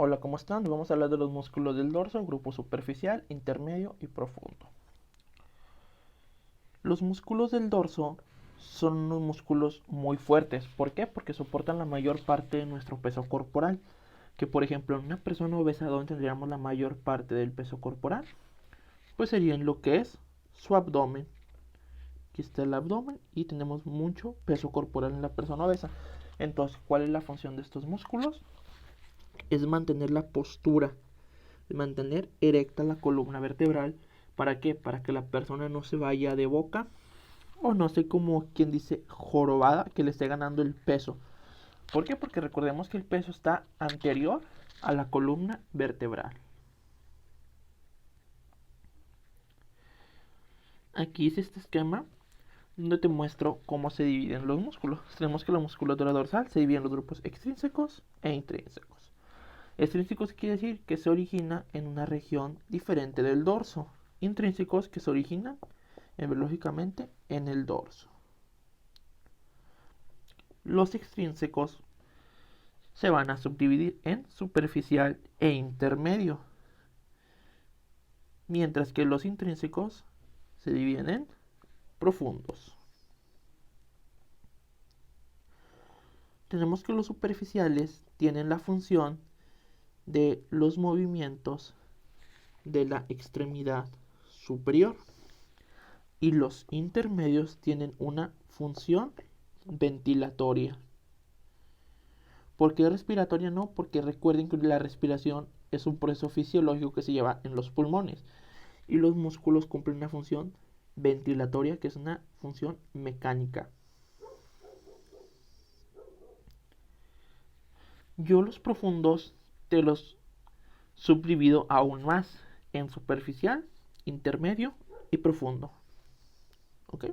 Hola, ¿cómo están? Vamos a hablar de los músculos del dorso, grupo superficial, intermedio y profundo. Los músculos del dorso son unos músculos muy fuertes. ¿Por qué? Porque soportan la mayor parte de nuestro peso corporal. Que por ejemplo, en una persona obesa, ¿dónde tendríamos la mayor parte del peso corporal? Pues sería en lo que es su abdomen. Aquí está el abdomen y tenemos mucho peso corporal en la persona obesa. Entonces, ¿cuál es la función de estos músculos? Es mantener la postura, de mantener erecta la columna vertebral. ¿Para qué? Para que la persona no se vaya de boca o no sé como quien dice jorobada, que le esté ganando el peso. ¿Por qué? Porque recordemos que el peso está anterior a la columna vertebral. Aquí es este esquema donde te muestro cómo se dividen los músculos. Tenemos que la musculatura dorsal se divide en los grupos extrínsecos e intrínsecos. Extrínsecos quiere decir que se origina en una región diferente del dorso. Intrínsecos que se originan biológicamente en el dorso. Los extrínsecos se van a subdividir en superficial e intermedio, mientras que los intrínsecos se dividen en profundos. Tenemos que los superficiales tienen la función de los movimientos de la extremidad superior y los intermedios tienen una función ventilatoria. ¿Por qué respiratoria no? Porque recuerden que la respiración es un proceso fisiológico que se lleva en los pulmones y los músculos cumplen una función ventilatoria que es una función mecánica. Yo los profundos te los subdivido aún más en superficial, intermedio y profundo. ¿Ok?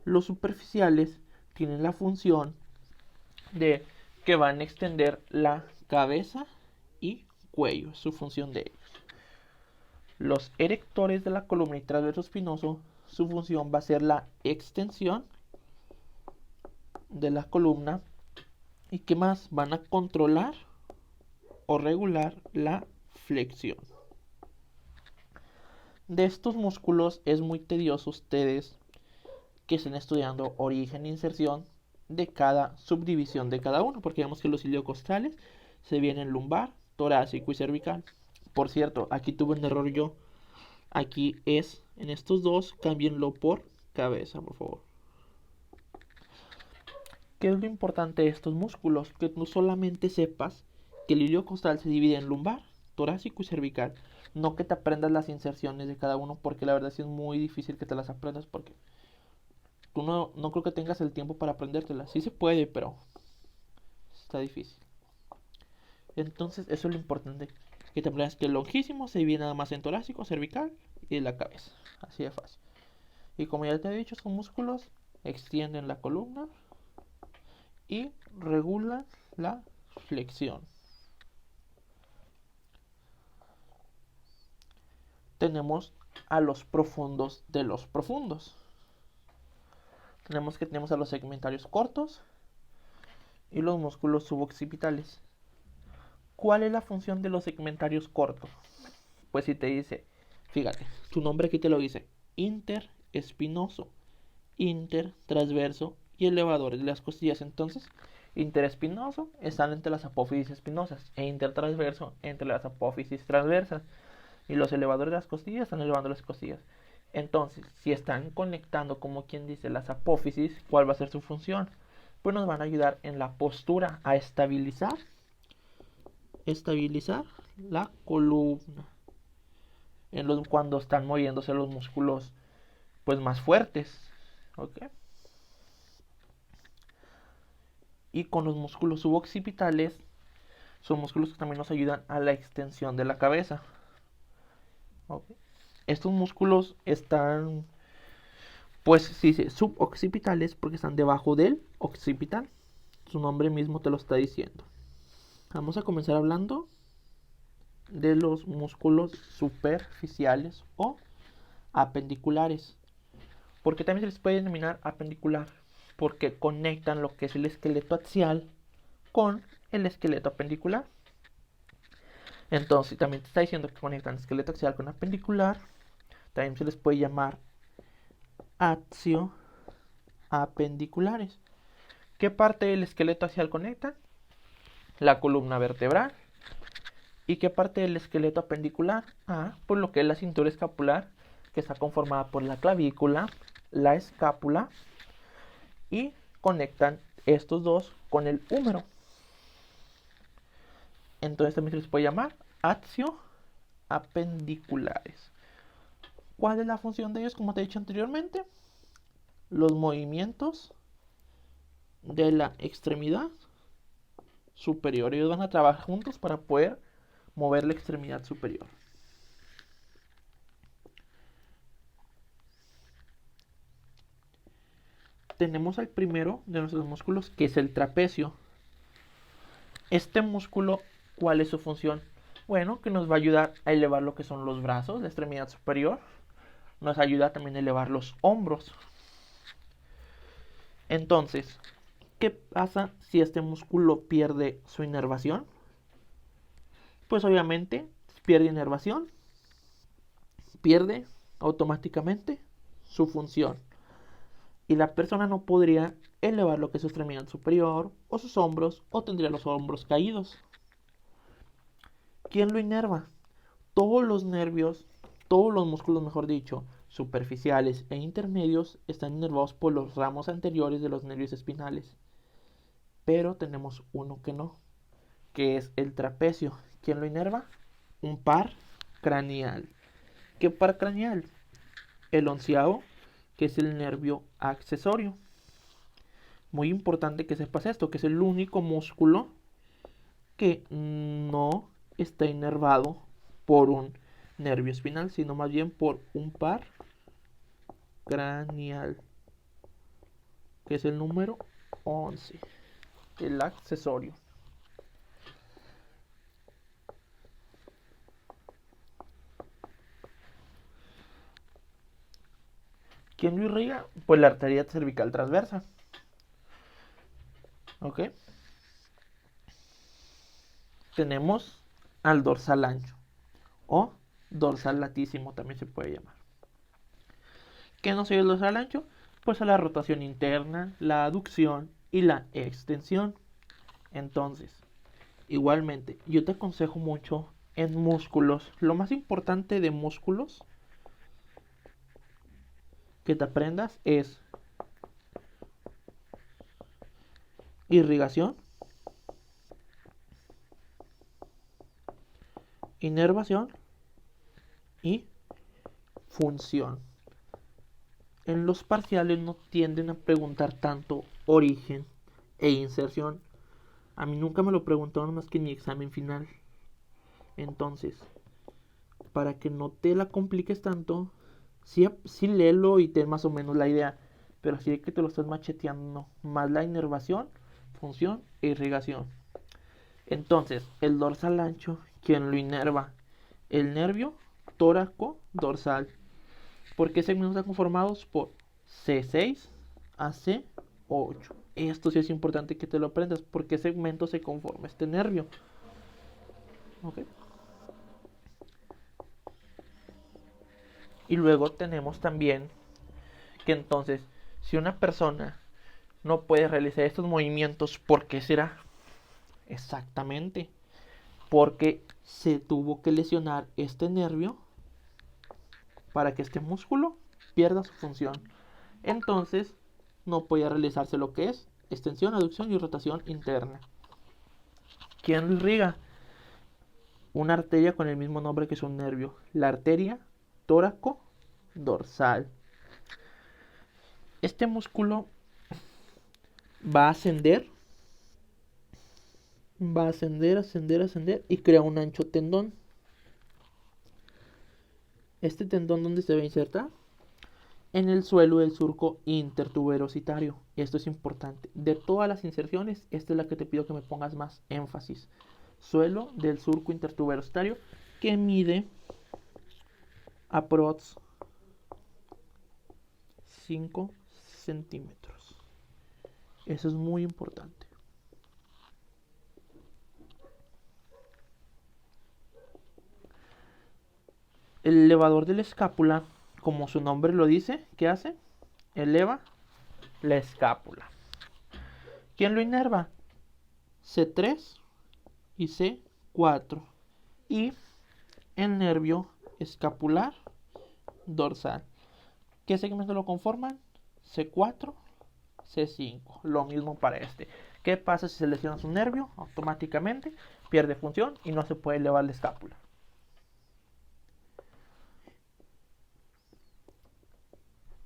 Los superficiales tienen la función de que van a extender la cabeza y cuello, es su función de ellos. Los erectores de la columna y transverso espinoso, su función va a ser la extensión de la columna y que más van a controlar o regular la flexión. De estos músculos es muy tedioso ustedes que estén estudiando origen e inserción de cada subdivisión de cada uno, porque vemos que los iliocostales se vienen lumbar, torácico y cervical. Por cierto, aquí tuve un error yo. Aquí es, en estos dos, cámbienlo por cabeza, por favor. ¿Qué es lo importante de estos músculos? Que no solamente sepas que el ilio costal se divide en lumbar, torácico y cervical. No que te aprendas las inserciones de cada uno, porque la verdad sí es muy difícil que te las aprendas, porque tú no creo que tengas el tiempo para aprendértelas. Sí se puede, pero está difícil. Entonces eso es lo importante, que te aprendas que el longísimo se divide nada más en torácico, cervical y en la cabeza. Así de fácil. Y como ya te he dicho, son músculos, extienden la columna y regulan la flexión. Tenemos a los profundos de los profundos. Tenemos a los segmentarios cortos y los músculos suboccipitales. ¿Cuál es la función de los segmentarios cortos? Pues si te dice, fíjate, tu nombre aquí te lo dice, interespinoso, intertransverso y elevadores de las costillas. Entonces, interespinoso están entre las apófisis espinosas e intertransverso entre las apófisis transversas. Y los elevadores de las costillas están elevando las costillas. Entonces, si están conectando, como quien dice, las apófisis, ¿cuál va a ser su función? Pues nos van a ayudar en la postura a estabilizar la columna. Cuando están moviéndose los músculos pues más fuertes. ¿Ok? Y con los músculos suboccipitales son músculos que también nos ayudan a la extensión de la cabeza. ¿Ok? Estos músculos están, pues sí, suboccipitales porque están debajo del occipital. Su nombre mismo te lo está diciendo. Vamos a comenzar hablando de los músculos superficiales o apendiculares. Porque también se les puede denominar apendicular, porque conectan lo que es el esqueleto axial con el esqueleto apendicular. Entonces, también te está diciendo que conectan esqueleto axial con apendicular. También se les puede llamar axioapendiculares. ¿Qué parte del esqueleto axial conectan? La columna vertebral. ¿Y qué parte del esqueleto apendicular? Pues lo que es la cintura escapular, que está conformada por la clavícula, la escápula, y conectan estos dos con el húmero. Entonces también se les puede llamar axioapendiculares. ¿Cuál es la función de ellos? Como te he dicho anteriormente, los movimientos de la extremidad superior. Ellos van a trabajar juntos para poder mover la extremidad superior. Tenemos al primero de nuestros músculos, que es el trapecio. Este músculo, ¿cuál es su función? Bueno, que nos va a ayudar a elevar lo que son los brazos, la extremidad superior. Nos ayuda también a elevar los hombros. Entonces, ¿qué pasa si este músculo pierde su inervación? Pues obviamente pierde inervación, pierde automáticamente su función. Y la persona no podría elevar lo que es su extremidad superior o sus hombros, o tendría los hombros caídos. ¿Quién lo inerva? Todos los nervios, todos los músculos, mejor dicho, superficiales e intermedios, están inervados por los ramos anteriores de los nervios espinales. Pero tenemos uno que no, que es el trapecio. ¿Quién lo inerva? Un par craneal. ¿Qué par craneal? El onceavo, que es el nervio accesorio. Muy importante que sepas esto, que es el único músculo que no está inervado por un nervio espinal, sino más bien por un par craneal, que es el número 11, el accesorio. ¿Quién lo irriga? Pues la arteria cervical transversa. ¿Ok? Tenemos al dorsal ancho o dorsal latísimo también se puede llamar. ¿Qué nos ayuda el dorsal ancho? Pues a la rotación interna, la aducción y la extensión. Entonces, igualmente, yo te aconsejo mucho en músculos. Lo más importante de músculos que te aprendas es irrigación, inervación y función. En los parciales no tienden a preguntar tanto origen e inserción. A mí nunca me lo preguntaron más que en mi examen final. Entonces, para que no te la compliques tanto, sí léelo y ten más o menos la idea. Pero así que te lo estás macheteando, no. Más la inervación, función e irrigación. Entonces, el dorsal ancho, ¿quién lo inerva? El nervio tóraco dorsal. ¿Por qué segmentos están conformados? Por C6 a C8. Esto sí es importante que te lo aprendas. ¿Por qué segmento se conforma este nervio? ¿Ok? Y luego tenemos también que entonces, si una persona no puede realizar estos movimientos, ¿por qué será? Exactamente. Porque se tuvo que lesionar este nervio para que este músculo pierda su función. Entonces, no podía realizarse lo que es extensión, aducción y rotación interna. ¿Quién lo irriga? Una arteria con el mismo nombre que su nervio, la arteria tóraco dorsal. Este músculo va a ascender, ascender y crea un ancho tendón. Este tendón, ¿dónde se va a insertar? En el suelo del surco intertuberositario. Esto es importante. De todas las inserciones, esta es la que te pido que me pongas más énfasis. Suelo del surco intertuberositario, que mide aprox 5 centímetros. Eso es muy importante. El elevador de la escápula, como su nombre lo dice, ¿qué hace? Eleva la escápula. ¿Quién lo inerva? C3 y C4. Y el nervio escapular dorsal. ¿Qué segmentos lo conforman? C4, C5. Lo mismo para este. ¿Qué pasa si se lesiona su nervio? Automáticamente pierde función y no se puede elevar la escápula.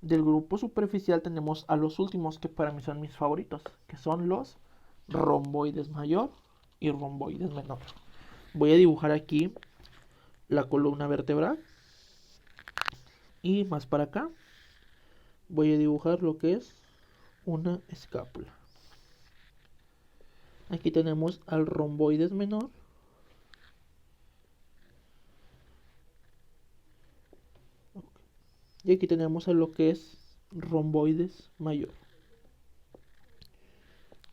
Del grupo superficial tenemos a los últimos que para mí son mis favoritos, que son los romboides mayor y romboides menor. Voy a dibujar aquí la columna vertebral y más para acá voy a dibujar lo que es una escápula. Aquí tenemos al romboides menor y aquí tenemos a lo que es romboides mayor.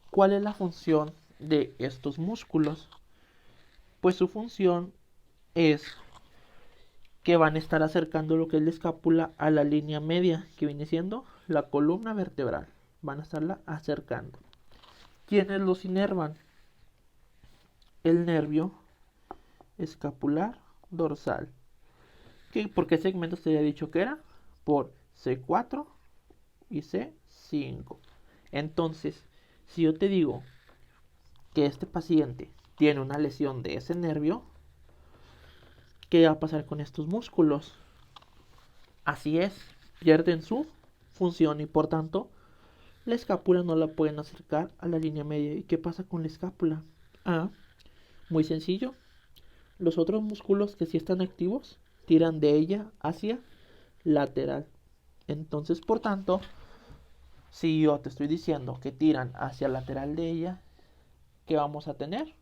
¿Cuál es la función de estos músculos? Pues su función es que van a estar acercando lo que es la escápula a la línea media, que viene siendo la columna vertebral. Van a estarla acercando. ¿Quiénes los inervan? El nervio escapular dorsal. ¿Por qué segmentos te había dicho que era? Por C4 y C5. Entonces, si yo te digo que este paciente tiene una lesión de ese nervio, ¿qué va a pasar con estos músculos? Así es, pierden su función y por tanto la escápula no la pueden acercar a la línea media. ¿Y qué pasa con la escápula? Muy sencillo. Los otros músculos que sí están activos tiran de ella hacia lateral. Entonces, por tanto, si yo te estoy diciendo que tiran hacia lateral de ella, ¿qué vamos a tener?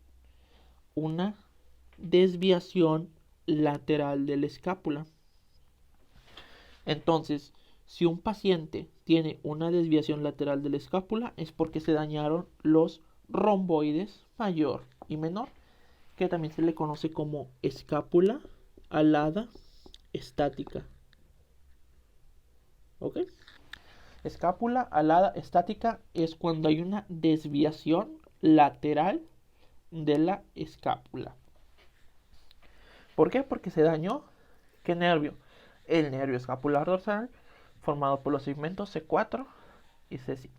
Una desviación lateral de la escápula. Entonces, si un paciente tiene una desviación lateral de la escápula es porque se dañaron los romboides mayor y menor, que también se le conoce como escápula alada estática. ¿Ok? Escápula alada estática es cuando hay una desviación lateral de la escápula. ¿Por qué? Porque se dañó, ¿qué nervio? El nervio escapular dorsal, formado por los segmentos C4 y C5.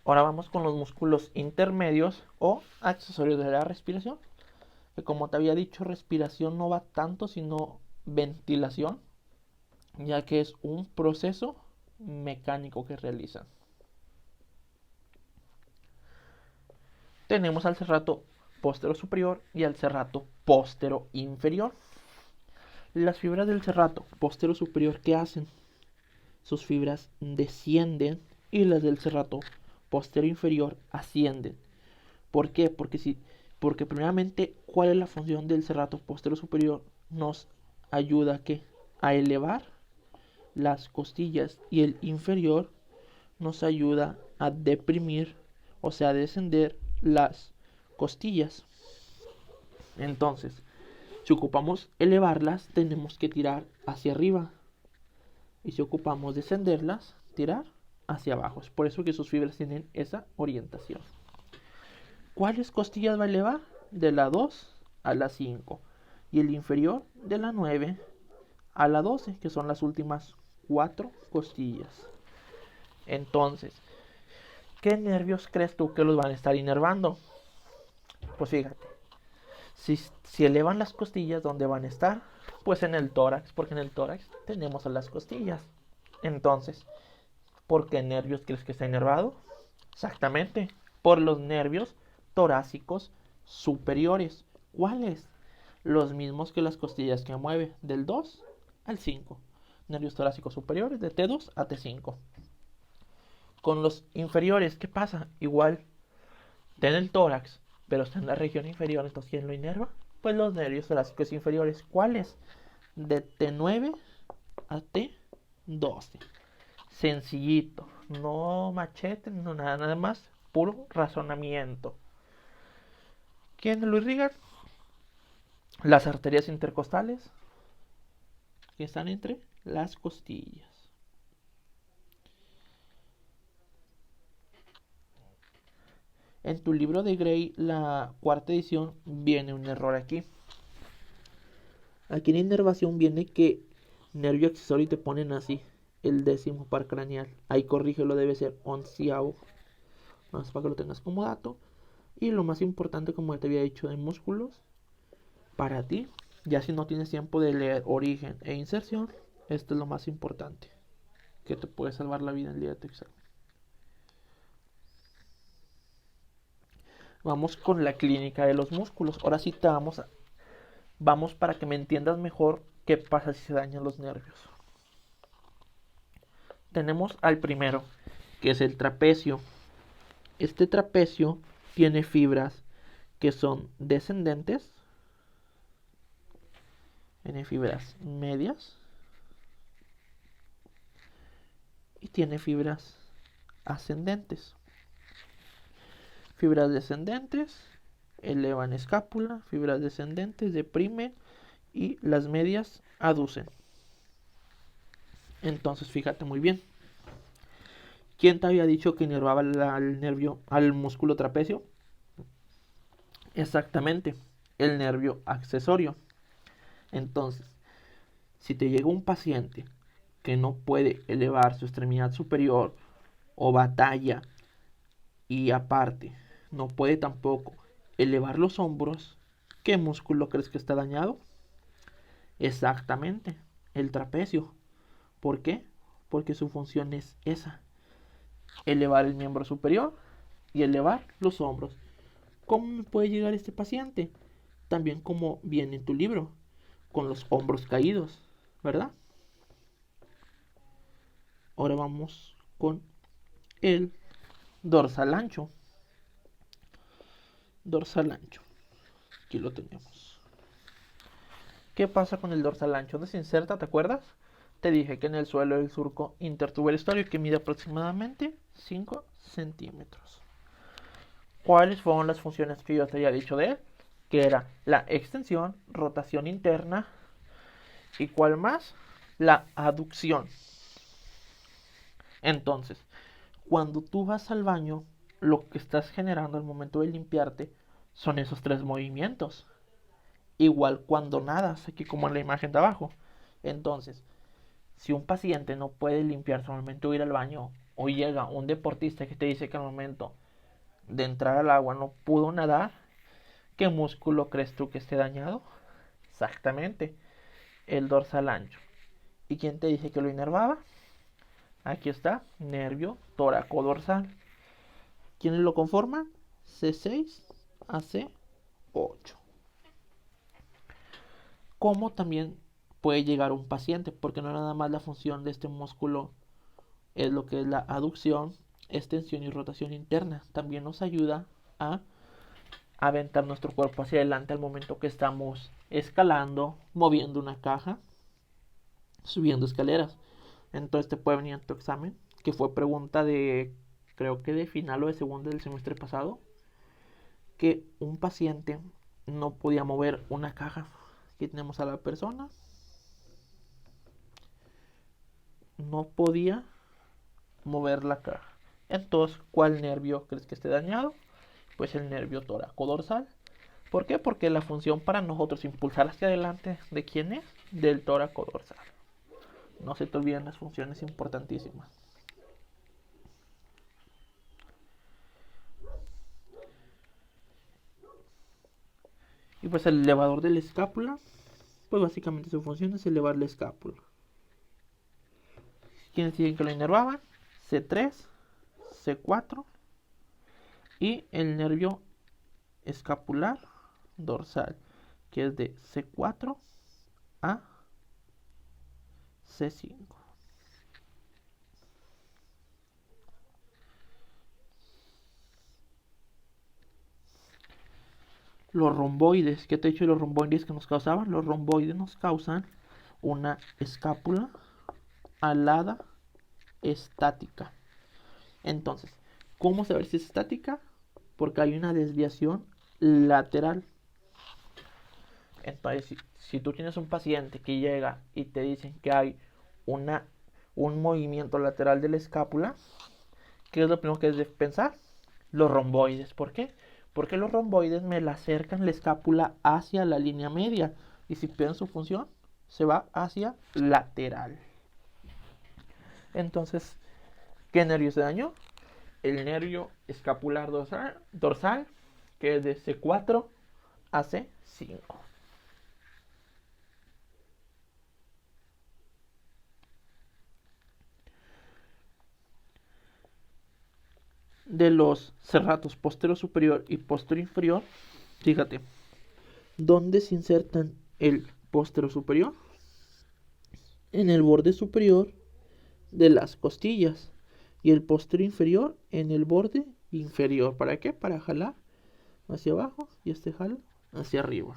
Ahora vamos con los músculos intermedios o accesorios de la respiración. Que como te había dicho, respiración no va tanto sino ventilación, ya que es un proceso mecánico que realizan. Tenemos al serrato póstero superior y al serrato póstero inferior. Las fibras del serrato póstero superior, ¿qué hacen? Sus fibras descienden y las del serrato póstero inferior ascienden. ¿Por qué? Porque primeramente, ¿cuál es la función del serrato póstero superior? Nos ayuda a elevar las costillas y el inferior nos ayuda a deprimir, o sea, a descender las costillas. Entonces, si ocupamos elevarlas, tenemos que tirar hacia arriba. Y si ocupamos descenderlas, tirar hacia abajo. Es por eso que sus fibras tienen esa orientación. ¿Cuáles costillas va a elevar? De la 2 a la 5. Y el inferior de la 9 a la 12, que son las últimas 4 costillas. Entonces, ¿qué nervios crees tú que los van a estar inervando? Pues fíjate, si elevan las costillas, ¿dónde van a estar? Pues en el tórax, porque en el tórax tenemos a las costillas. Entonces, ¿por qué nervios crees que está inervado? Exactamente, por los nervios torácicos superiores. ¿Cuáles? Los mismos que las costillas que mueve del 2 al 5. Nervios torácicos superiores de T2 a T5. Con los inferiores, ¿qué pasa? Igual, está en el tórax, pero está en la región inferior. Entonces, ¿quién lo inerva? Pues los nervios torácicos inferiores. ¿Cuáles? De T9 a T12. Sencillito, no machete, no nada más. puro razonamiento. ¿Quién lo irrigan? Las arterias intercostales, que están entre las costillas. En tu libro de Gray, la cuarta edición, viene un error aquí. Aquí en inervación viene que nervio accesorio y te ponen así, el 10º par craneal. Ahí corrígelo, debe ser 11º. Más para que lo tengas como dato. Y lo más importante, como te había dicho, de músculos, para ti, ya si no tienes tiempo de leer origen e inserción, esto es lo más importante, que te puede salvar la vida en el día de tu examen. Vamos con la clínica de los músculos. Ahora sí vamos para que me entiendas mejor qué pasa si se dañan los nervios. Tenemos al primero, que es el trapecio. Este trapecio tiene fibras que son descendentes, tiene fibras medias y tiene fibras ascendentes. Fibras descendentes elevan escápula, fibras descendentes deprimen y las medias aducen. Entonces fíjate muy bien. ¿Quién te había dicho que inervaba al músculo trapecio? Exactamente, el nervio accesorio. Entonces, si te llega un paciente que no puede elevar su extremidad superior o batalla y aparte no puede tampoco elevar los hombros, ¿qué músculo crees que está dañado? Exactamente, el trapecio. ¿Por qué? Porque su función es esa, elevar el miembro superior y elevar los hombros. ¿Cómo me puede llegar este paciente? También como viene en tu libro, con los hombros caídos, ¿verdad? Ahora vamos con el dorsal ancho. Dorsal ancho. Aquí lo tenemos. ¿Qué pasa con el dorsal ancho? ¿Dónde se inserta? ¿Te acuerdas? Te dije que en el suelo del surco intertuberestario, que mide aproximadamente 5 centímetros. ¿Cuáles fueron las funciones que yo te había dicho de él? Que era la extensión, rotación interna y ¿cuál más? La aducción. Entonces, cuando tú vas al baño, lo que estás generando al momento de limpiarte son esos 3 movimientos. Igual cuando nadas, aquí como en la imagen de abajo. Entonces, si un paciente no puede limpiarse al momento de ir al baño, o llega un deportista que te dice que al momento de entrar al agua no pudo nadar, ¿qué músculo crees tú que esté dañado? Exactamente, el dorsal ancho. ¿Y quién te dice que lo inervaba? Aquí está, nervio toracodorsal. ¿Quiénes lo conforman? C6 a C8. ¿Cómo también puede llegar un paciente? Porque no nada más la función de este músculo es lo que es la aducción, extensión y rotación interna. También nos ayuda a aventar nuestro cuerpo hacia adelante al momento que estamos escalando, moviendo una caja, subiendo escaleras. Entonces te puede venir en tu examen, que fue pregunta de, creo que de final o de segundo del semestre pasado, que un paciente no podía mover una caja. Aquí tenemos a la persona, no podía mover la caja. Entonces, ¿cuál nervio crees que esté dañado? Pues el nervio toracodorsal. ¿Por qué? Porque la función para nosotros impulsar hacia adelante, ¿de quién es? Del toracodorsal. No se te olviden las funciones importantísimas. Y pues el elevador de la escápula, pues básicamente su función es elevar la escápula. ¿Quiénes dicen que lo inervaban? C3, C4 y el nervio escapular dorsal, que es de C4 a C5. Los romboides, ¿qué te he dicho de los romboides que nos causaban? Los romboides nos causan una escápula alada estática. Entonces, ¿Cómo saber si es estática? Porque hay una desviación lateral. Entonces, si tú tienes un paciente que llega y te dicen que hay un movimiento lateral de la escápula, ¿qué es lo primero que debes pensar? Los romboides. ¿Por qué? Porque los romboides me la acercan la escápula hacia la línea media. Y si pierden su función, se va hacia lateral. Entonces, ¿qué nervio se dañó? El nervio escapular dorsal, que es de C4 a C5. De los serratos posterior superior y posterior inferior, fíjate, ¿dónde se insertan el posterior superior? En el borde superior de las costillas y el posterior inferior en el borde inferior. ¿Para qué? Para jalar hacia abajo y este jala hacia arriba.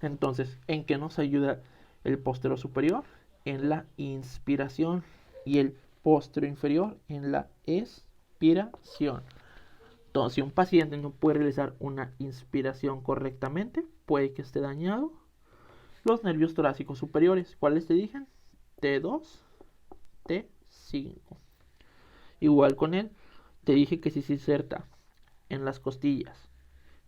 Entonces, ¿en qué nos ayuda el posterior superior? En la inspiración y el posterior inferior en la expiración. Entonces, si un paciente no puede realizar una inspiración correctamente, puede que esté dañado los nervios torácicos superiores. ¿Cuáles te dije? T2, T5. Igual con él, te dije que si se inserta en las costillas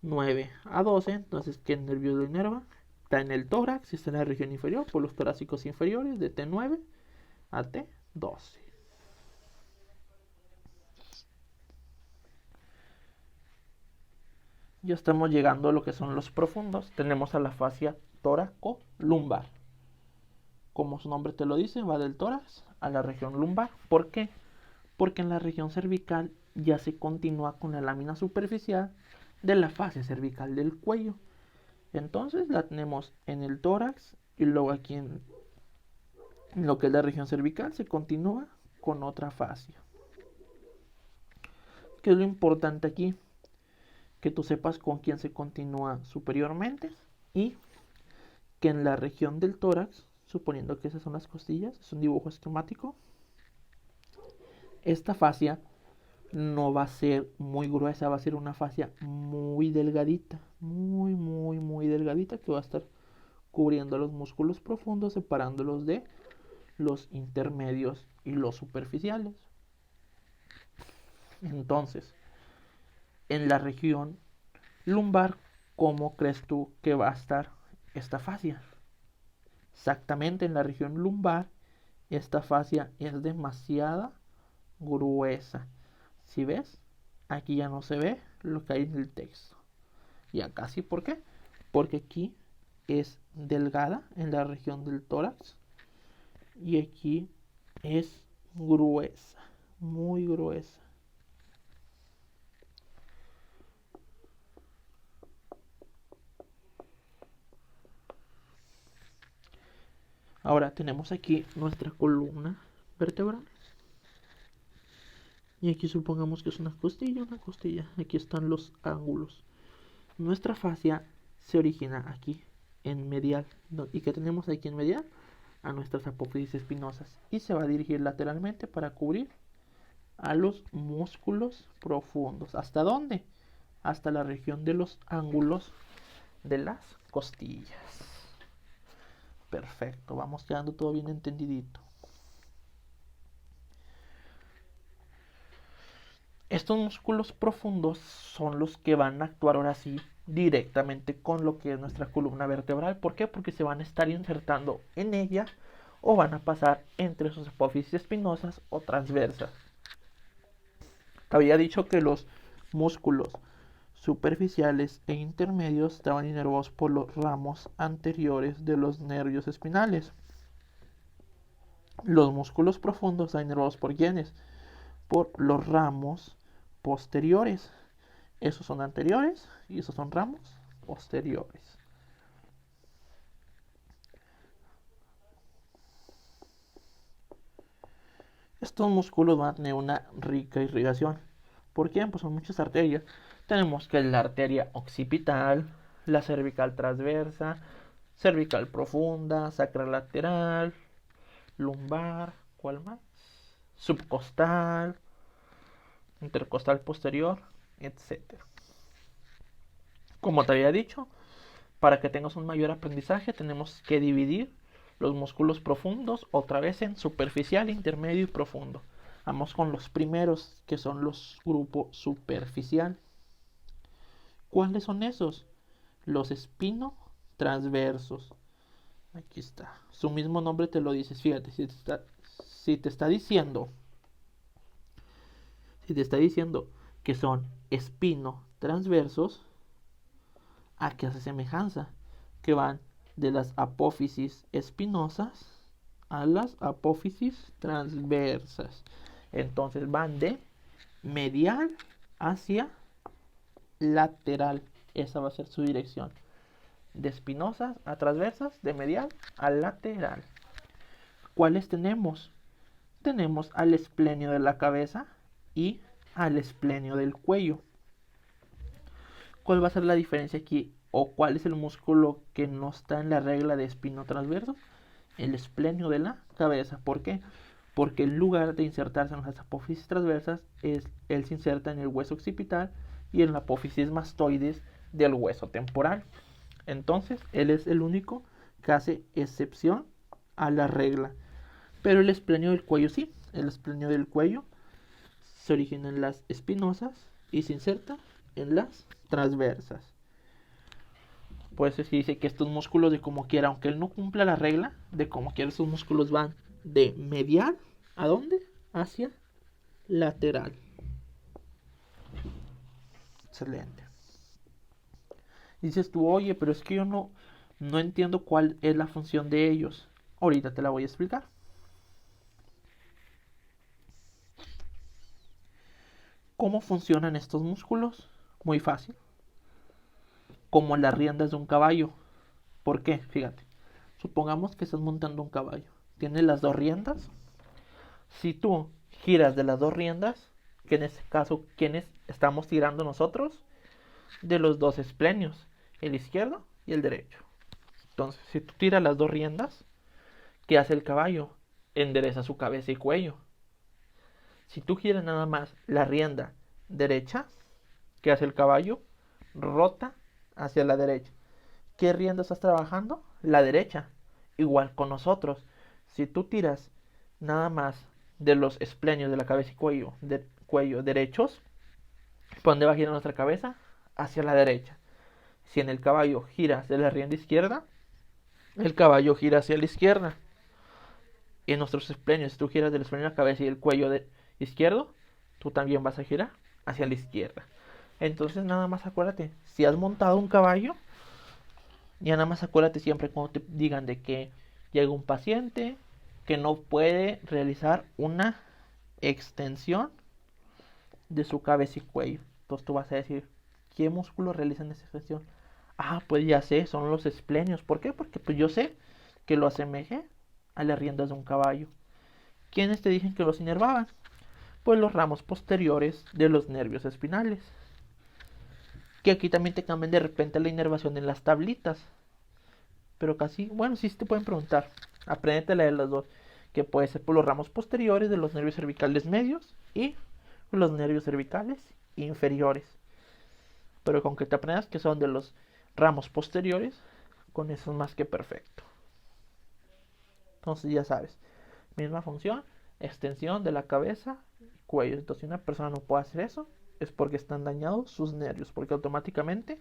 9 a 12, entonces ¿qué nervio lo inerva? Está en el tórax, está en la región inferior, por los torácicos inferiores, de T9 a T12. Ya estamos llegando a lo que son los profundos. Tenemos a la fascia tóraco-lumbar. Como su nombre te lo dice, va del tórax a la región lumbar. ¿Por qué? Porque en la región cervical ya se continúa con la lámina superficial de la fascia cervical del cuello. Entonces la tenemos en el tórax y luego aquí en lo que es la región cervical se continúa con otra fascia. ¿Qué es lo importante aquí? Que tú sepas con quién se continúa superiormente y que en la región del tórax, suponiendo que esas son las costillas, es un dibujo esquemático, esta fascia no va a ser muy gruesa, va a ser una fascia muy delgadita, muy delgadita, que va a estar cubriendo los músculos profundos, separándolos de los intermedios y los superficiales. Entonces, en la región lumbar, ¿cómo crees tú que va a estar esta fascia? Exactamente en la región lumbar, esta fascia es demasiado gruesa. Si ves, aquí ya no se ve lo que hay en el texto. Y acá sí, ¿por qué? Porque aquí es delgada en la región del tórax y aquí es gruesa, muy gruesa. Ahora tenemos aquí nuestra columna vertebral. Y aquí supongamos que es una costilla, una costilla. Aquí están los ángulos. Nuestra fascia se origina aquí, en medial. ¿Y qué tenemos aquí en medial? A nuestras apófisis espinosas. Y se va a dirigir lateralmente para cubrir a los músculos profundos. ¿Hasta dónde? Hasta la región de los ángulos de las costillas. Perfecto, vamos quedando todo bien entendidito. Estos músculos profundos son los que van a actuar ahora sí directamente con lo que es nuestra columna vertebral. ¿Por qué? Porque se van a estar insertando en ella o van a pasar entre sus apófisis espinosas o transversas. Te había dicho que los músculos superficiales e intermedios estaban inervados por los ramos anteriores de los nervios espinales. Los músculos profundos están inervados por ¿quiénes? Por los ramos posteriores. Esos son anteriores y esos son ramos posteriores. Estos músculos van a tener una rica irrigación. ¿Por qué? Pues son muchas arterias. Tenemos que la arteria occipital, la cervical transversa, cervical profunda, sacral lateral, lumbar, ¿cuál más? Subcostal, intercostal posterior, etcétera. Como te había dicho, para que tengas un mayor aprendizaje tenemos que dividir los músculos profundos otra vez en superficial, intermedio y profundo. Vamos con los primeros, que son los grupos superficial. ¿Cuáles son esos? Los espinotransversos. Aquí está. Su mismo nombre te lo dices. Fíjate, si te está diciendo que son espinotransversos, ¿a qué hace semejanza? Que van de las apófisis espinosas a las apófisis transversas. Entonces van de medial hacia lateral. Esa va a ser su dirección. De espinosas a transversas, de medial a lateral. ¿Cuáles tenemos? Tenemos al esplenio de la cabeza y al esplenio del cuello. ¿Cuál va a ser la diferencia aquí? ¿O cuál es el músculo que no está en la regla de espinotransverso? El esplenio de la cabeza. ¿Por qué? Porque en lugar de insertarse en las apófisis transversas, él se inserta en el hueso occipital y en la apófisis mastoides del hueso temporal. Entonces, él es el único que hace excepción a la regla. Pero el esplenio del cuello sí. El esplenio del cuello se origina en las espinosas y se inserta en las transversas. Pues se dice que estos músculos de como quiera, aunque él no cumpla la regla, de como quiera estos músculos van de medial, ¿a dónde? Hacia lateral. Excelente. Dices tú, oye, pero es que yo no entiendo cuál es la función de ellos. Ahorita te la voy a explicar. ¿Cómo funcionan estos músculos? Muy fácil. Como las riendas de un caballo. ¿Por qué? Fíjate. Supongamos que estás montando un caballo. Tiene las dos riendas. Si tú giras de las dos riendas, que en este caso, ¿quiénes estamos tirando nosotros? De los dos esplenios, el izquierdo y el derecho. Entonces, si tú tiras las dos riendas, ¿qué hace el caballo? Endereza su cabeza y cuello. Si tú giras nada más la rienda derecha, ¿qué hace el caballo? Rota hacia la derecha. ¿Qué rienda estás trabajando? La derecha. Igual con nosotros. Si tú tiras nada más de los esplenios de la cabeza y cuello derechos, ¿por dónde va a girar nuestra cabeza? Hacia la derecha. Si en el caballo gira hacia la rienda izquierda, el caballo gira hacia la izquierda. Y en nuestros esplenios, si tú giras del esplenio de la cabeza y el cuello izquierdo, tú también vas a girar hacia la izquierda. Entonces nada más acuérdate, si has montado un caballo, ya nada más acuérdate siempre cuando te digan de que llega un paciente que no puede realizar una extensión de su cabeza y cuello. Entonces tú vas a decir, ¿qué músculos realizan esa extensión? Ah, pues ya sé, son los esplenios. ¿Por qué? Porque pues yo sé que lo asemejé a las riendas de un caballo. ¿Quiénes te dicen que los inervaban? Pues los ramos posteriores de los nervios espinales. Que aquí también te cambian de repente la inervación en las tablitas. Pero casi, bueno, sí te pueden preguntar. Apréndete a leer las dos. Que puede ser por los ramos posteriores de los nervios cervicales medios y los nervios cervicales inferiores. Pero con que te aprendas que son de los ramos posteriores, con eso es más que perfecto. Entonces ya sabes, misma función, extensión de la cabeza, cuello. Entonces si una persona no puede hacer eso, es porque están dañados sus nervios, porque automáticamente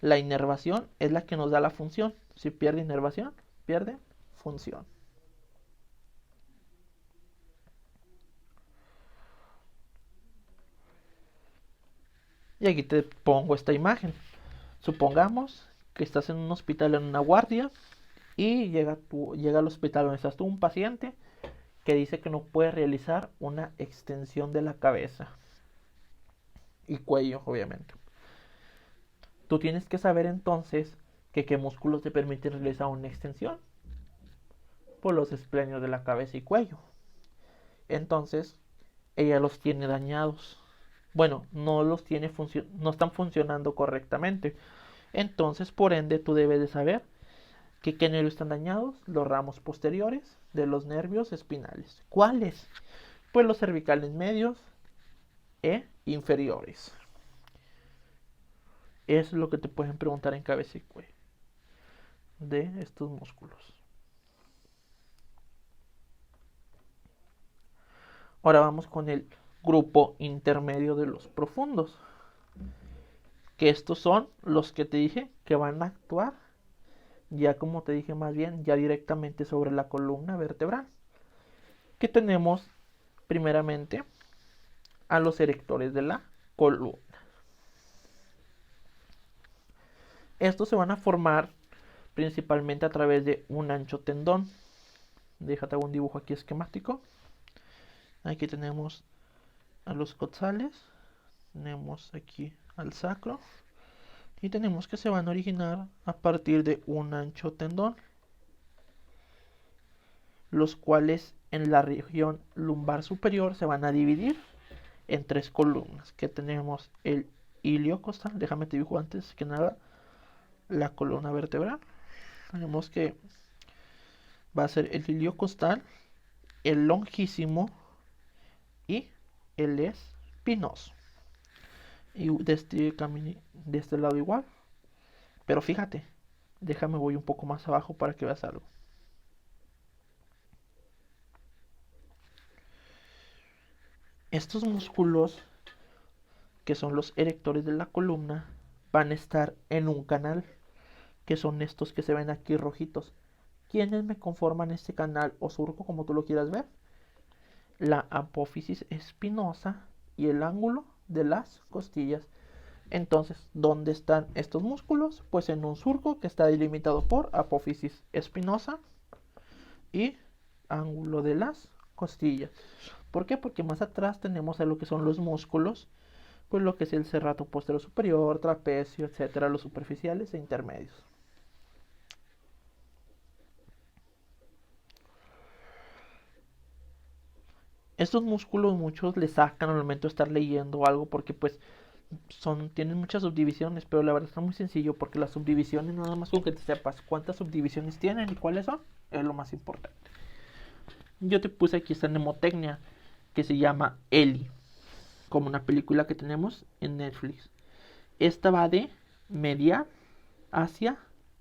la inervación es la que nos da la función. Si pierde inervación, pierde función. Y aquí te pongo esta imagen. Supongamos que estás en un hospital en una guardia y llega al hospital donde estás tú un paciente que dice que no puede realizar una extensión de la cabeza y cuello, obviamente. Tú tienes que saber entonces que qué músculos te permiten realizar una extensión. Por los esplenios de la cabeza y cuello. Entonces, ella los tiene dañados. Bueno, no están funcionando correctamente. Entonces, por ende, tú debes de saber que qué nervios están dañados, los ramos posteriores de los nervios espinales. ¿Cuáles? Pues los cervicales medios, e inferiores. Es lo que te pueden preguntar en cabeza y cuello de estos músculos. Ahora vamos con el grupo intermedio de los profundos, que estos son los que te dije que van a actuar ya, como te dije, más bien ya directamente sobre la columna vertebral, que tenemos primeramente a los erectores de la columna. Estos se van a formar principalmente a través de un ancho tendón. Déjate un dibujo aquí esquemático. Aquí tenemos a los coxales, tenemos aquí al sacro y tenemos que se van a originar a partir de un ancho tendón, los cuales en la región lumbar superior se van a dividir en tres columnas, que tenemos el iliocostal. Déjame te dibujo antes que nada la columna vertebral. Tenemos que va a ser el iliocostal, el longísimo y el espinoso. Y de este lado igual. Pero fíjate, déjame voy un poco más abajo para que veas algo. Estos músculos, que son los erectores de la columna, van a estar en un canal, que son estos que se ven aquí rojitos. ¿Quiénes me conforman este canal o surco, como tú lo quieras ver? La apófisis espinosa y el ángulo de las costillas. Entonces, ¿dónde están estos músculos? Pues en un surco que está delimitado por apófisis espinosa y ángulo de las costillas. ¿Por qué? Porque más atrás tenemos a lo que son los músculos, pues lo que es el serrato posterior superior, trapecio, etcétera, los superficiales e intermedios. Estos músculos muchos le sacan al momento de estar leyendo algo porque pues tienen muchas subdivisiones, pero la verdad está muy sencillo porque las subdivisiones, nada más con que te sepas cuántas subdivisiones tienen y cuáles son, es lo más importante. Yo te puse aquí esta mnemotecnia que se llama Eli, como una película que tenemos en Netflix. Esta va de medial hacia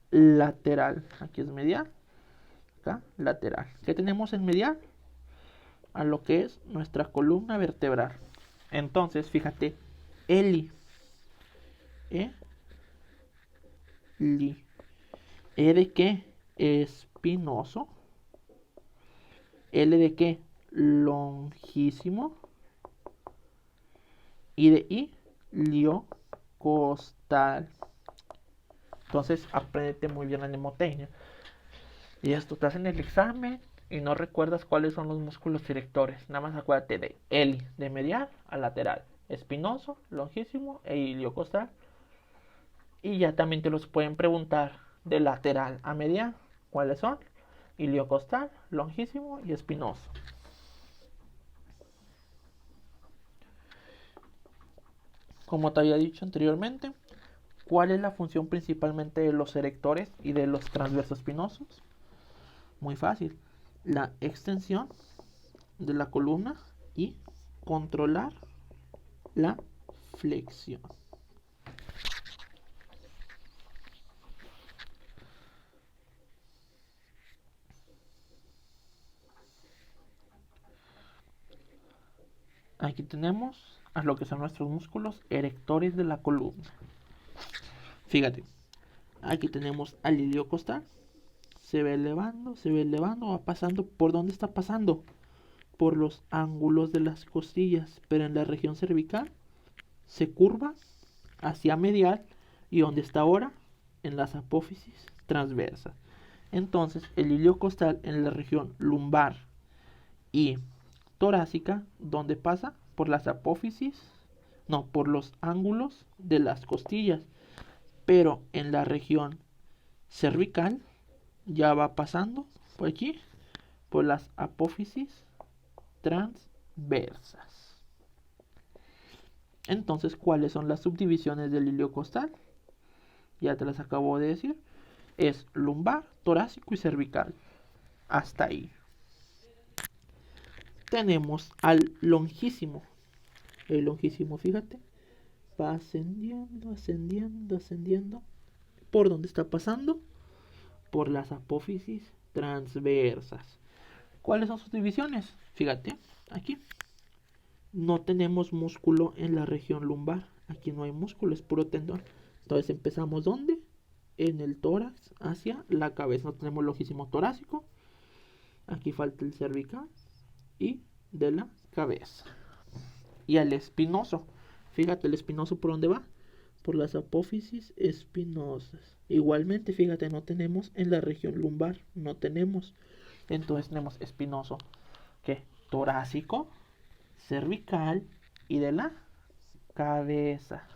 lateral. Aquí es medial, acá lateral. ¿Qué tenemos en medial? A lo que es nuestra columna vertebral. Entonces, fíjate, Eli, Li. ¿E de qué? Espinoso. L de qué? Longísimo. Y de iliocostal. Entonces, apréndete muy bien la mnemotecnia. Y esto te hacen el examen y no recuerdas cuáles son los músculos directores. Nada más acuérdate de Eli, de medial a lateral. Espinoso, longísimo e iliocostal. Y ya también te los pueden preguntar de lateral a medial. ¿Cuáles son? Iliocostal, longísimo y espinoso. Como te había dicho anteriormente, ¿cuál es la función principalmente de los erectores y de los transversos espinosos? Muy fácil. La extensión de la columna y controlar la flexión. Aquí tenemos a lo que son nuestros músculos erectores de la columna. Fíjate, aquí tenemos al iliocostal. Se va elevando, va pasando. ¿Por dónde está pasando? Por los ángulos de las costillas, pero en la región cervical se curva hacia medial y donde está ahora en las apófisis transversas. Entonces, el iliocostal en la región lumbar y torácica, donde pasa por las apófisis, no, por los ángulos de las costillas, pero en la región cervical ya va pasando por aquí, por las apófisis transversas. Entonces, ¿cuáles son las subdivisiones del iliocostal? Ya te las acabo de decir. Es lumbar, torácico y cervical. Hasta ahí. Tenemos al longísimo. El longísimo, fíjate, va ascendiendo, ascendiendo, ascendiendo. ¿Por dónde está pasando? Por las apófisis transversas. ¿Cuáles son sus divisiones? Fíjate, aquí no tenemos músculo en la región lumbar. Aquí no hay músculo, es puro tendón. Entonces empezamos ¿dónde? En el tórax hacia la cabeza. No tenemos longísimo torácico. Aquí falta el cervical y de la cabeza. Y el espinoso. Fíjate, el espinoso ¿por dónde va? Por las apófisis espinosas. Igualmente, fíjate, no tenemos en la región lumbar. No tenemos. Entonces tenemos espinoso. ¿Qué? Torácico, cervical y de la cabeza.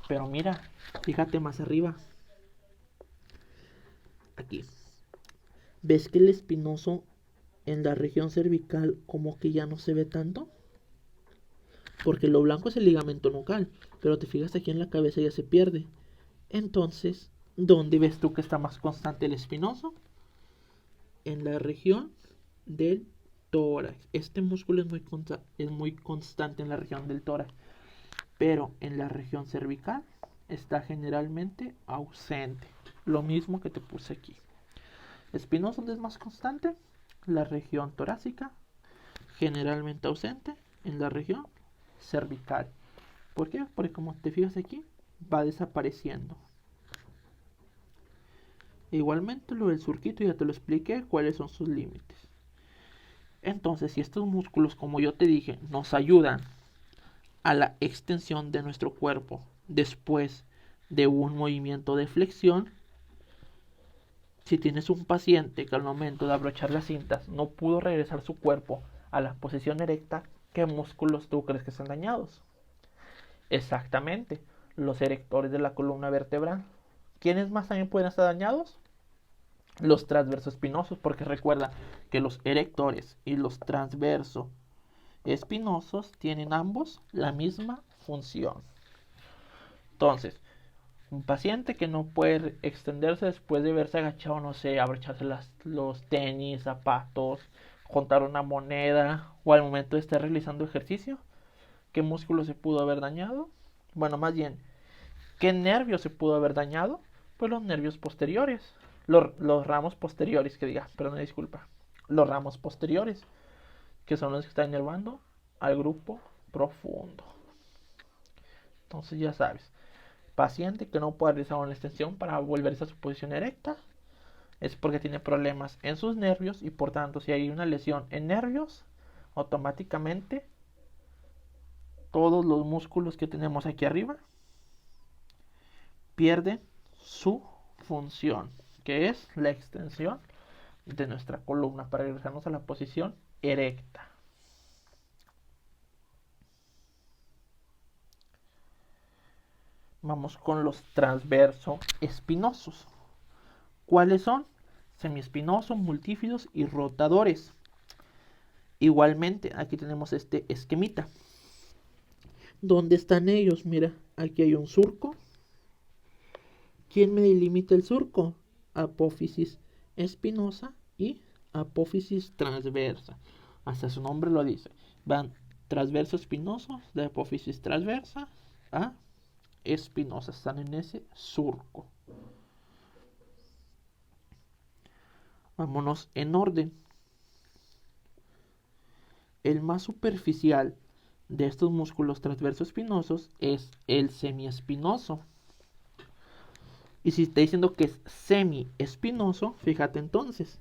Pero mira, fíjate más arriba. Aquí. ¿Ves que el espinoso en la región cervical como que ya no se ve tanto? Porque lo blanco es el ligamento nucal, pero te fijas aquí en la cabeza ya se pierde. Entonces, ¿dónde ves tú que está más constante el espinoso? En la región del tórax. Este músculo es muy constante en la región del tórax, pero en la región cervical está generalmente ausente. Lo mismo que te puse aquí. Espinoso, ¿dónde es más constante? La región torácica, generalmente ausente en la región cervical. ¿Por qué? Porque como te fijas aquí, va desapareciendo. Igualmente lo del surquito ya te lo expliqué cuáles son sus límites. Entonces, si estos músculos, como yo te dije, nos ayudan a la extensión de nuestro cuerpo después de un movimiento de flexión, si tienes un paciente que al momento de abrochar las cintas no pudo regresar su cuerpo a la posición erecta, ¿qué músculos tú crees que están dañados? Exactamente, los erectores de la columna vertebral. ¿Quiénes más también pueden estar dañados? Los transversos espinosos, porque recuerda que los erectores y los transversos espinosos tienen ambos la misma función. Entonces, un paciente que no puede extenderse después de verse agachado, no sé, abrocharse los tenis, zapatos, contar una moneda o al momento de estar realizando ejercicio, ¿qué músculo se pudo haber dañado? Bueno, más bien, ¿qué nervio se pudo haber dañado? Pues los nervios posteriores, los ramos posteriores, que diga, perdón, disculpa, los ramos posteriores, que son los que están inervando al grupo profundo. Entonces ya sabes, paciente que no puede realizar una extensión para volverse a su posición erecta es porque tiene problemas en sus nervios y por tanto si hay una lesión en nervios, automáticamente todos los músculos que tenemos aquí arriba pierden su función, que es la extensión de nuestra columna para regresarnos a la posición erecta. Vamos con los transverso espinosos. ¿Cuáles son? Semiespinosos, multífidos y rotadores. Igualmente, aquí tenemos este esquemita. ¿Dónde están ellos? Mira, aquí hay un surco. ¿Quién me delimita el surco? Apófisis espinosa y apófisis transversa. Hasta su nombre lo dice. Van transverso espinoso de apófisis transversa a espinosa. Están en ese surco. Vámonos en orden. El más superficial de estos músculos transverso espinosos es el semiespinoso. Y si está diciendo que es semiespinoso, fíjate entonces,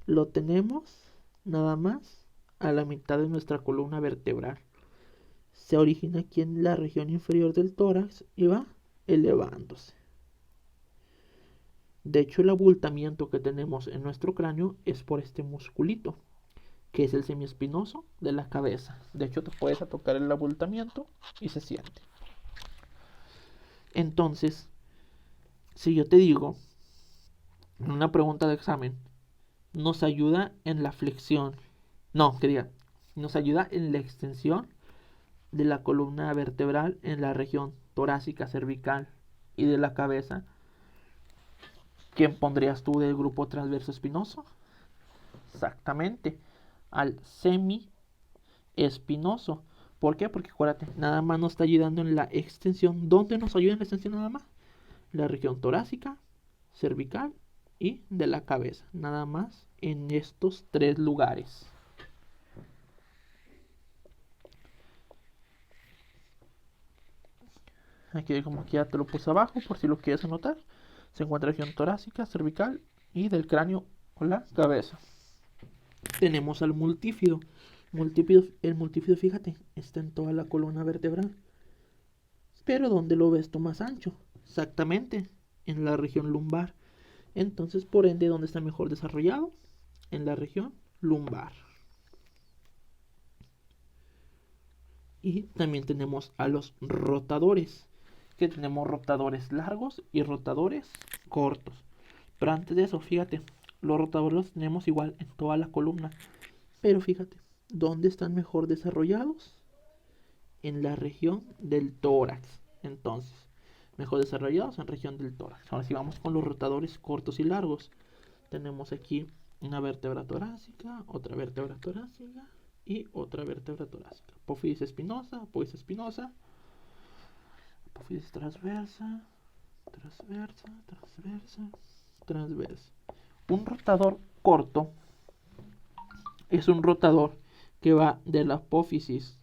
lo tenemos nada más a la mitad de nuestra columna vertebral. Se origina aquí en la región inferior del tórax y va elevándose. De hecho, el abultamiento que tenemos en nuestro cráneo es por este musculito, que es el semiespinoso de la cabeza. De hecho, te puedes tocar el abultamiento y se siente. Entonces, si yo te digo, en una pregunta de examen, nos ayuda en la flexión, nos ayuda en la extensión de la columna vertebral en la región torácica, cervical y de la cabeza, ¿quién pondrías tú del grupo transverso espinoso? Exactamente, al semiespinoso, ¿Por qué? Porque acuérdate, nada más nos está ayudando en la extensión. ¿Dónde nos ayuda en la extensión nada más? La región torácica, cervical y de la cabeza. Nada más en estos tres lugares. Aquí como que ya te lo puse abajo por si lo quieres anotar. Se encuentra región torácica, cervical y del cráneo o la cabeza. Tenemos al multífido. El multífido, fíjate, está en toda la columna vertebral. Pero ¿dónde lo ves tú más ancho? Exactamente, en la región lumbar. Entonces, por ende, ¿dónde está mejor desarrollado? En la región lumbar. Y también tenemos a los rotadores, que tenemos rotadores largos y rotadores cortos. Pero antes de eso, fíjate, los rotadores los tenemos igual en toda la columna. Pero fíjate, ¿dónde están mejor desarrollados? En la región del tórax. Entonces, mejor desarrollados en la región del tórax. Ahora si vamos con los rotadores cortos y largos. Tenemos aquí una vértebra torácica, otra vértebra torácica y otra vértebra torácica. Apófisis espinosa, apófisis transversa, transversa. Un rotador corto es un rotador que va de la apófisis,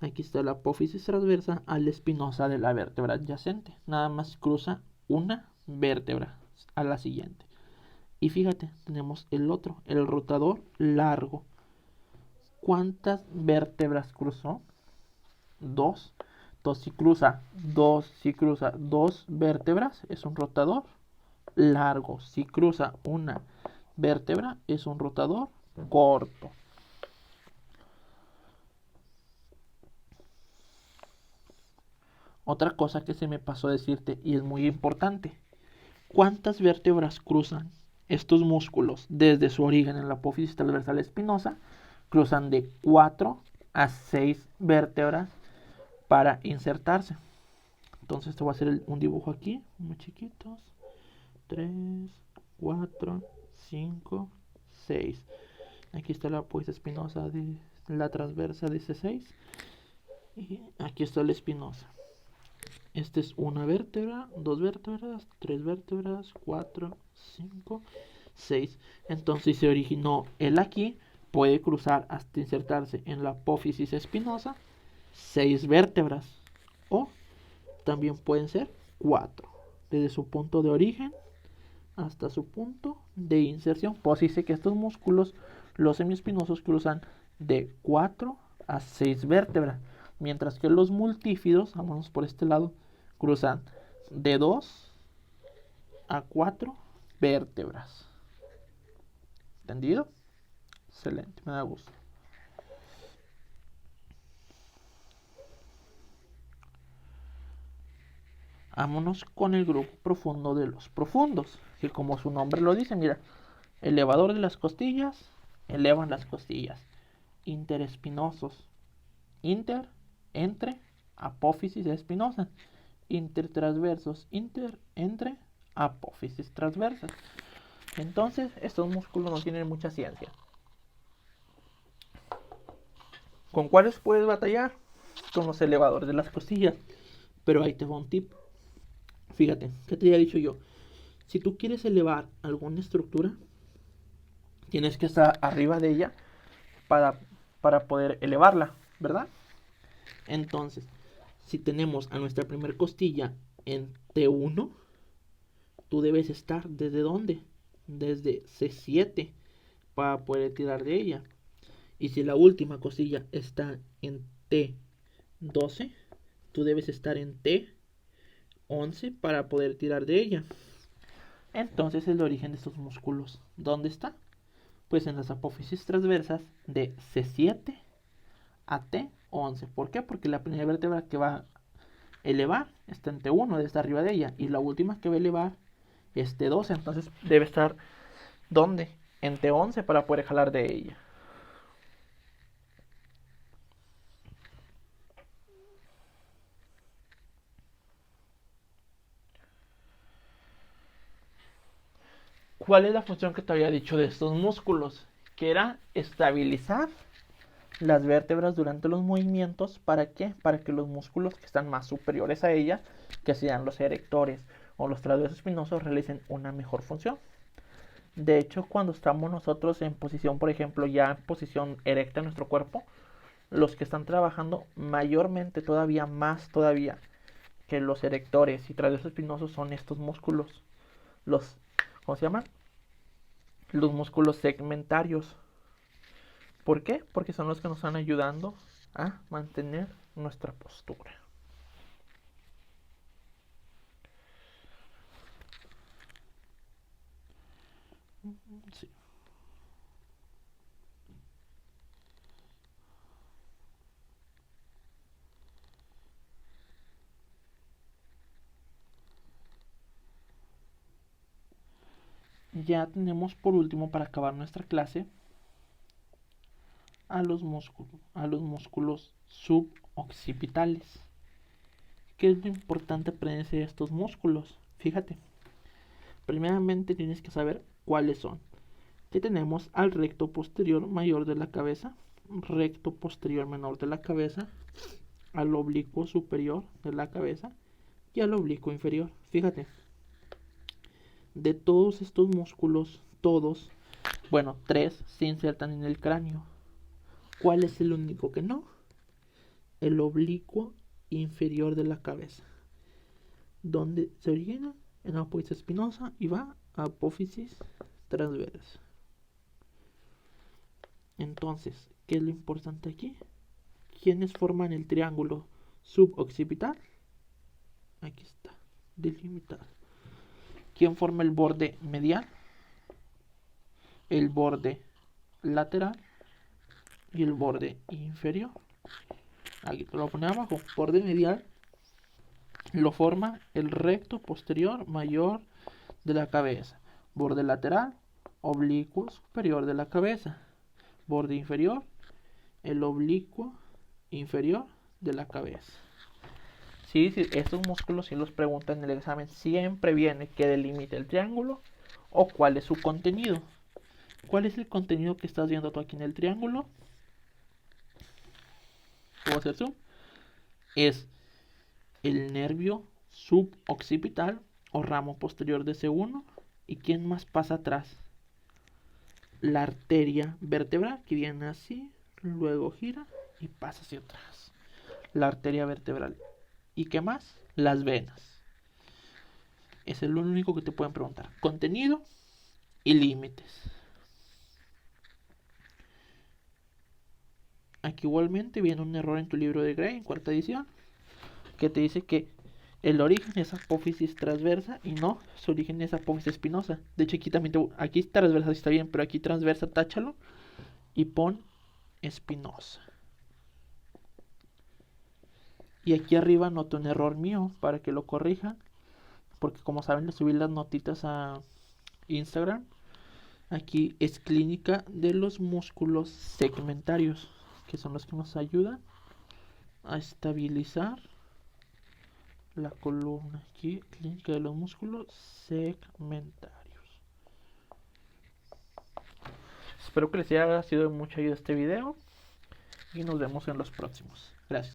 aquí está la apófisis transversa, a la espinosa de la vértebra adyacente. Nada más cruza una vértebra a la siguiente. Y fíjate, tenemos el otro, el rotador largo. ¿Cuántas vértebras cruzó? Dos. Entonces, si cruza dos vértebras, es un rotador largo. Si cruza una vértebra, es un rotador corto. Otra cosa que se me pasó a decirte y es muy importante. ¿Cuántas vértebras cruzan estos músculos desde su origen en la apófisis transversal espinosa? Cruzan de 4 a 6 vértebras para insertarse. Entonces te voy a hacer un dibujo aquí, muy chiquitos. 3, 4, 5, 6. Aquí está la apófisis espinosa de la transversa de C6. Y aquí está la espinosa. Esta es una vértebra, dos vértebras, tres vértebras, 4, 5, 6. Entonces si se originó el aquí, puede cruzar hasta insertarse en la apófisis espinosa 6 vértebras. O también pueden ser 4. Desde su punto de origen hasta su punto de inserción. Pues dice que estos músculos, los semiespinosos, cruzan de 4 a 6 vértebras. Mientras que los multífidos, vamos por este lado, cruzan de 2 a 4 vértebras. ¿Entendido? Excelente, me da gusto. Vámonos con el grupo profundo de los profundos, que como su nombre lo dice, mira, elevador de las costillas, elevan las costillas. Interespinosos, entre, apófisis espinosa. Intertransversos, entre, apófisis transversas. Entonces, estos músculos no tienen mucha ciencia. ¿Con cuáles puedes batallar? Con los elevadores de las costillas. Pero ahí te va un tip. Fíjate, ¿qué te había dicho yo? Si tú quieres elevar alguna estructura, tienes que estar arriba de ella para poder elevarla, ¿verdad? Entonces, si tenemos a nuestra primer costilla en T1, tú debes estar ¿desde dónde? Desde C7 para poder tirar de ella. Y si la última costilla está en T12, tú debes estar en T11 para poder tirar de ella. Entonces el origen de estos músculos, ¿dónde está? Pues en las apófisis transversas de C7 a T11. ¿Por qué? Porque la primera vértebra que va a elevar está en T1, está arriba de ella. Y la última que va a elevar es T12. Entonces debe estar, ¿dónde? En T11 para poder jalar de ella. ¿Cuál es la función que te había dicho de estos músculos? Que era estabilizar las vértebras durante los movimientos. ¿Para qué? Para que los músculos que están más superiores a ella, que sean los erectores o los transversos espinosos, realicen una mejor función. De hecho, cuando estamos nosotros en posición, por ejemplo, ya en posición erecta en nuestro cuerpo, los que están trabajando mayormente, todavía más todavía que los erectores y transversos espinosos, son estos músculos, los, ¿cómo se llaman? Los músculos segmentarios. ¿Por qué? Porque son los que nos están ayudando a mantener nuestra postura. Sí. Ya tenemos por último, para acabar nuestra clase, a los músculos suboccipitales. ¿Qué es lo importante aprenderse de estos músculos? Fíjate, primeramente tienes que saber cuáles son. Que tenemos al recto posterior mayor de la cabeza, recto posterior menor de la cabeza, al oblicuo superior de la cabeza y al oblicuo inferior. Fíjate, de todos estos músculos, todos, bueno, tres se insertan en el cráneo. ¿Cuál es el único que no? El oblicuo inferior de la cabeza, donde se origina en la apófisis espinosa y va a apófisis transversa. Entonces, ¿qué es lo importante aquí? ¿Quiénes forman el triángulo suboccipital? Aquí está, delimitado. ¿Quién forma el borde medial? El borde lateral y el borde inferior. Aquí te lo voy a poner abajo. Borde medial lo forma el recto posterior mayor de la cabeza. Borde lateral, oblicuo superior de la cabeza. Borde inferior, el oblicuo inferior de la cabeza. Sí, estos músculos, si los preguntan en el examen, siempre viene que delimite el triángulo o cuál es su contenido. ¿Cuál es el contenido que estás viendo tú aquí en el triángulo? ¿Puedo hacer zoom? Es el nervio suboccipital o ramo posterior de C1. ¿Y quién más pasa atrás? La arteria vertebral, que viene así, luego gira y pasa hacia atrás. La arteria vertebral. ¿Y qué más? Las venas. Es el único que te pueden preguntar. Contenido y límites. Aquí igualmente viene un error en tu libro de Gray, en cuarta edición, que te dice que el origen es apófisis transversa y no, su origen es apófisis espinosa. De hecho, aquí también aquí transversa está bien, pero aquí transversa táchalo y pon espinosa. Y aquí arriba noto un error mío para que lo corrijan, porque como saben le subí las notitas a Instagram. Aquí es clínica de los músculos segmentarios, que son los que nos ayudan a estabilizar la columna. Aquí, clínica de los músculos segmentarios. Espero que les haya sido de mucha ayuda este video y nos vemos en los próximos. Gracias.